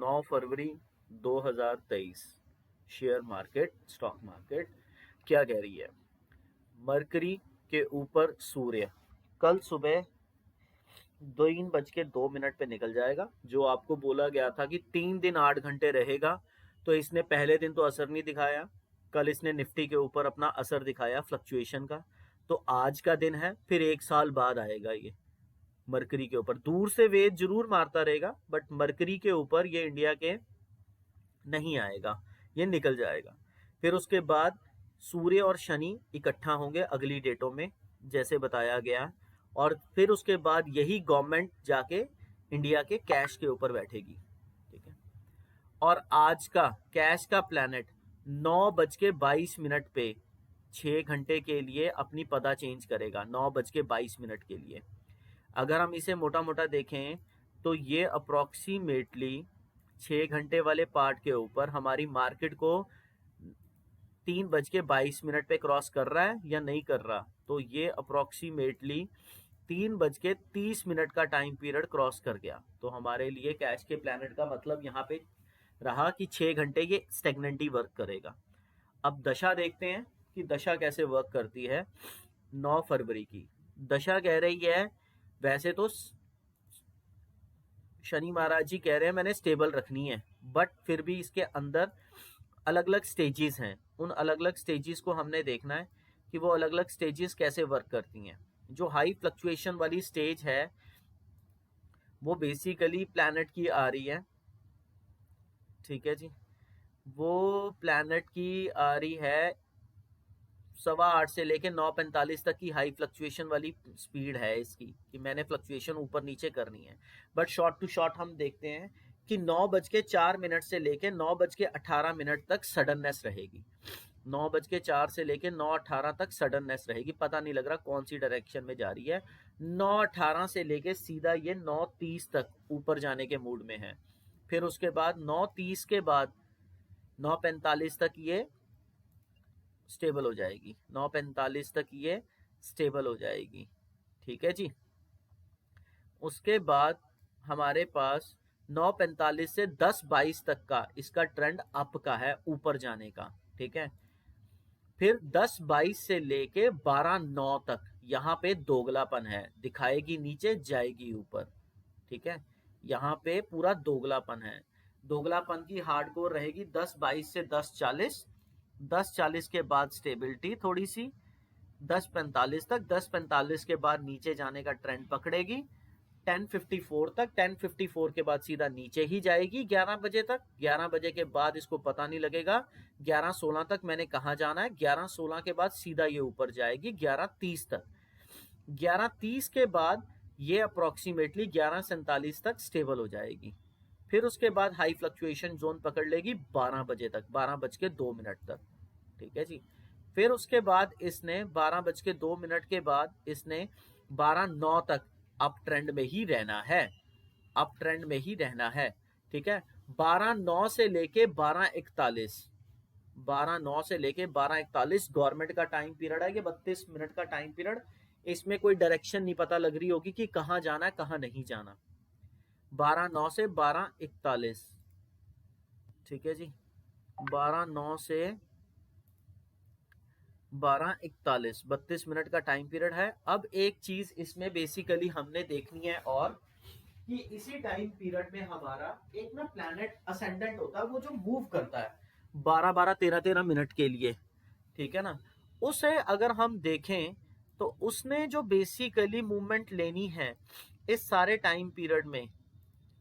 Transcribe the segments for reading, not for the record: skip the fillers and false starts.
9 फरवरी 2023 share market, stock market क्या कह रही है। मरकरी के ऊपर सूर्य कल सुबह 3:02 पे निकल जाएगा। जो आपको बोला गया था कि 3 दिन 8 घंटे रहेगा, तो इसने पहले दिन तो असर नहीं दिखाया। कल इसने निफ्टी के ऊपर अपना असर दिखाया फ्लक्चुएशन का। तो आज का दिन है, फिर 1 साल बाद आएगा ये मरकरी के ऊपर। दूर से वेद जरूर मारता रहेगा, बट मरकरी के ऊपर ये इंडिया के नहीं आएगा, ये निकल जाएगा। फिर उसके बाद सूर्य और शनि इकट्ठा होंगे अगली डेटों में, जैसे बताया गया। और फिर उसके बाद यही गवर्नमेंट जाके इंडिया के कैश के ऊपर बैठेगी, ठीक है। और आज का कैश का प्लैनेट 9:22 पे 6 घंटे के लिए अपनी पदा चेंज करेगा, 9:22 के लिए। अगर हम इसे मोटा मोटा देखें तो ये अप्रोक्सीमेटली 6 घंटे वाले पार्ट के ऊपर हमारी मार्केट को 3:22 पे क्रॉस कर रहा है या नहीं कर रहा। तो ये अप्रोक्सीमेटली 3:30 का टाइम पीरियड क्रॉस कर गया। तो हमारे लिए कैश के प्लैनेट का मतलब यहाँ पे रहा कि 6 घंटे ये स्टेगनेंट ही वर्क करेगा। अब दशा देखते हैं कि दशा कैसे वर्क करती है। 9 फरवरी की दशा कह रही है, वैसे तो शनि महाराज जी कह रहे हैं मैंने स्टेबल रखनी है, बट फिर भी इसके अंदर अलग अलग स्टेजेस हैं। उन अलग अलग स्टेजेस को हमने देखना है कि वो अलग अलग स्टेजेस कैसे वर्क करती हैं। जो हाई फ्लक्चुएशन वाली स्टेज है वो बेसिकली प्लैनेट की आ रही है, ठीक है जी। वो प्लैनेट की आ रही है 8:15 से लेके 9:45 तक की हाई फ्लक्चुएशन वाली स्पीड है इसकी, कि मैंने फ्लक्चुएशन ऊपर नीचे करनी है। बट शॉर्ट टू शॉर्ट हम देखते हैं कि 9:04 से लेके 9:18 तक सडननेस रहेगी। 9:04 से लेके 9:18 तक सडननेस रहेगी, पता नहीं लग रहा कौन सी डायरेक्शन में जा रही है। 9:18 से लेके सीधा ये 9:30 तक ऊपर जाने के मूड में है। फिर उसके बाद 9:30 के बाद 9:45 तक ये स्टेबल हो जाएगी। 9:45 तक ये स्टेबल हो जाएगी, ठीक है जी। उसके बाद हमारे पास 9:45 से 10:22 तक का इसका ट्रेंड अप का है, ऊपर जाने का, ठीक है। फिर 10:22 से लेके 12:09 तक यहाँ पे दोगलापन है, दिखाएगी नीचे जाएगी ऊपर, ठीक है। यहाँ पे पूरा दोगलापन है। दोगलापन की हार्डकोर रहेगी 10:22 से 10:40, 10:40 के बाद स्टेबिलिटी थोड़ी सी 10:45 तक, 10:45 के बाद नीचे जाने का ट्रेंड पकड़ेगी 10:54 तक, 10:54 के बाद सीधा नीचे ही जाएगी 11 बजे तक। 11 बजे के बाद इसको पता नहीं लगेगा 11:16 तक मैंने कहाँ जाना है। 11:16 के बाद सीधा ये ऊपर जाएगी 11:30 तक। 11:30 के बाद ये अप्रोक्सीमेटली 11:47 तक स्टेबल हो जाएगी। फिर उसके बाद हाई फ्लक्चुएशन जोन पकड़ लेगी 12 बजे तक, 12:02 तक, ठीक है जी। फिर उसके बाद इसने 12:02 के बाद इसने 12:09 तक अप ट्रेंड में ही रहना है, अप ट्रेंड में ही रहना है, ठीक है। 12:09 से लेके 12:41, 12:09 से लेके 12:41 गवर्नमेंट का टाइम पीरियड है, ये 32 मिनट का टाइम पीरियड। इसमें कोई डायरेक्शन नहीं पता लग रही होगी कि कहाँ जाना है कहाँ नहीं जाना। 12:09 से 12:41, ठीक है जी। 12:09 से 12:41, 32 मिनट का टाइम पीरियड है। अब एक चीज इसमें बेसिकली हमने देखनी है, और कि इसी टाइम पीरियड में हमारा एक ना प्लैनेट असेंडेंट होता है, वो जो मूव करता है 12-12, 13-13 मिनट के लिए, ठीक है ना। उसे अगर हम देखें तो उसने जो बेसिकली मूवमेंट लेनी है इस सारे टाइम पीरियड में,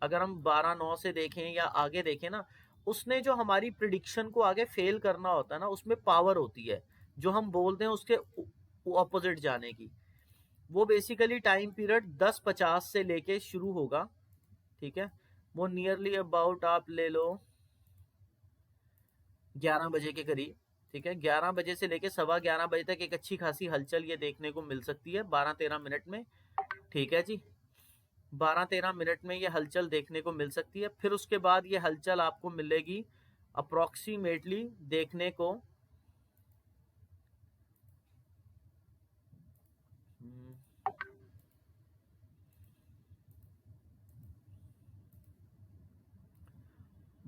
अगर हम 12:09 से देखें या आगे देखें ना, उसने जो हमारी प्रिडिक्शन को आगे फेल करना होता है ना, उसमें पावर होती है जो हम बोलते हैं उसके ऑपोजिट जाने की। वो बेसिकली टाइम पीरियड 10:50 से लेके शुरू होगा, ठीक है। वो नियरली अबाउट आप ले लो 11 बजे के करीब, ठीक है। 11 बजे से लेके 11:15 बजे तक एक अच्छी खासी हलचल ये देखने को मिल सकती है 12-13 मिनट में, ठीक है जी। 12-13 मिनट में ये हलचल देखने को मिल सकती है। फिर उसके बाद ये हलचल आपको मिलेगी अप्रोक्सीमेटली देखने को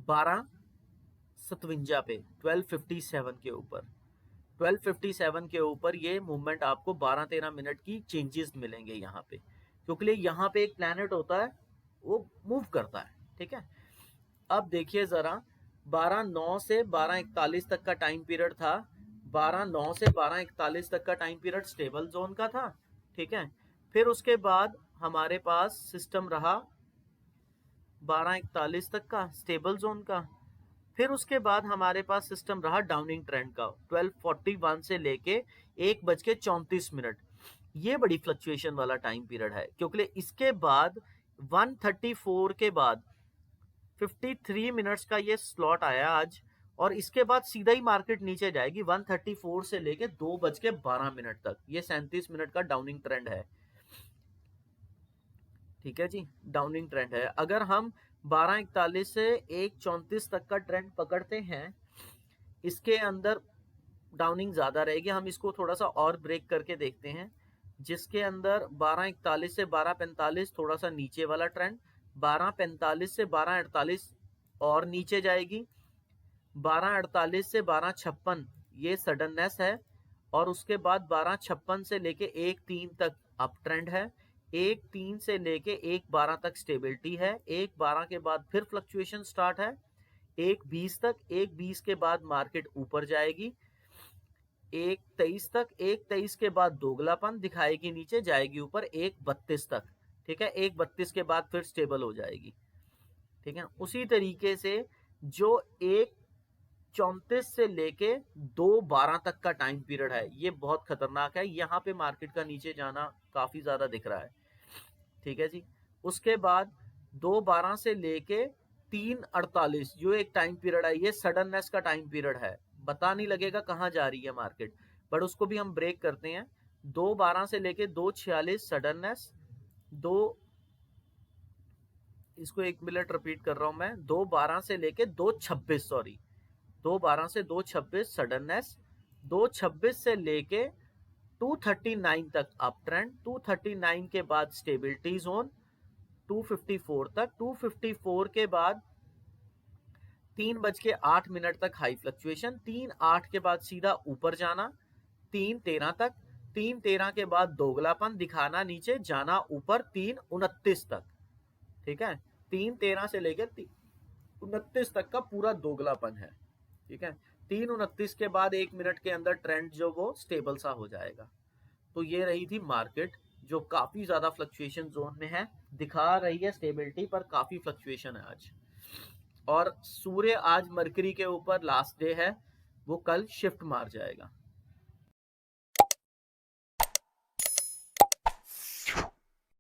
1257 पे, 1257 के ऊपर, 1257 के ऊपर ये मूवमेंट आपको 12-13 मिनट की चेंजेस मिलेंगे यहाँ पे, क्योंकि यहाँ पे एक प्लैनेट होता है वो मूव करता है, ठीक है। अब देखिए जरा, 12:09 से 12:41 तक का टाइम पीरियड था, 12:09 से 12:41 तक का टाइम पीरियड स्टेबल जोन का था, ठीक है। फिर उसके बाद हमारे पास सिस्टम रहा 12:41 तक का स्टेबल जोन का। फिर उसके बाद हमारे पास सिस्टम रहा डाउनिंग ट्रेंड का 12:41 से लेके 1:34। ये बड़ी फ्लक्चुएशन वाला टाइम पीरियड है, क्योंकि इसके बाद 1:34 के बाद 53 मिनट्स का ये स्लॉट आया आज, और इसके बाद सीधा ही मार्केट नीचे जाएगी 1:34 से लेके 2:12 तक। ये 37 मिनट का डाउनिंग ट्रेंड है, ठीक है जी, डाउनिंग ट्रेंड है। अगर हम 12:41 से 1:34 तक का ट्रेंड पकड़ते हैं, इसके अंदर डाउनिंग ज्यादा रहेगी। हम इसको थोड़ा सा और ब्रेक करके देखते हैं, जिसके अंदर 12:41 से 12:45 थोड़ा सा नीचे वाला ट्रेंड, 12:45 से 12:48 और नीचे जाएगी, 12:48 से 12:56 ये सडननेस है, और उसके बाद 12:56 से लेके 1:03 तक अप ट्रेंड है, 1:03 से लेके 1:12 तक स्टेबिलिटी है, 1:12 के बाद फिर फ्लक्चुएशन स्टार्ट है 1:20 तक, 1:20 के बाद मार्केट ऊपर जाएगी 1:23 तक, 1:23 के बाद दोगलापन दिखाएगी, नीचे जाएगी ऊपर 1:32 तक, ठीक है। 1:32 के बाद फिर स्टेबल हो जाएगी, ठीक है। उसी तरीके से जो 1:34 से लेके 2:12 तक का टाइम पीरियड है, ये बहुत खतरनाक है। यहाँ पे मार्केट का नीचे जाना काफी ज्यादा दिख रहा है, ठीक है जी। उसके बाद 2:12 से लेके 3:48 जो एक टाइम पीरियड है, ये सडननेस का टाइम पीरियड है, पता नहीं लगेगा कहाँ जा रही है मार्केट, बट उसको भी हम ब्रेक करते हैं। 2:12 से लेके 2:46 सडननेस, इसको 1 मिनट रिपीट कर रहा हूं मैं, 2:12 से लेके 2:26, सॉरी, 2:12 से 2:26 सडननेस, 2:26 से लेके 2:39 तक अप ट्रेंड, 2:39 के बाद स्टेबिलिटी जोन 2:54 तक, 2:54 के बाद 3:08 तक हाई फ्लक्चुएशन, 3:08 के बाद सीधा ऊपर जाना 3:13 तक, 3:13 के बाद दोगलापन दिखाना, नीचे जाना ऊपर 3:29 तक, ठीक है। 3:13 से लेकर 3:29 तक का पूरा दोगलापन है, ठीक है। 3:29 के बाद 1 मिनट के अंदर ट्रेंड जो वो स्टेबल सा हो जाएगा। तो ये रही थी मार्केट, जो काफी ज्यादा फ्लक्चुएशन जोन में है, दिखा रही है स्टेबिलिटी पर काफी फ्लक्चुएशन है आज। और सूर्य आज मरकरी के ऊपर लास्ट डे है, वो कल शिफ्ट मार जाएगा।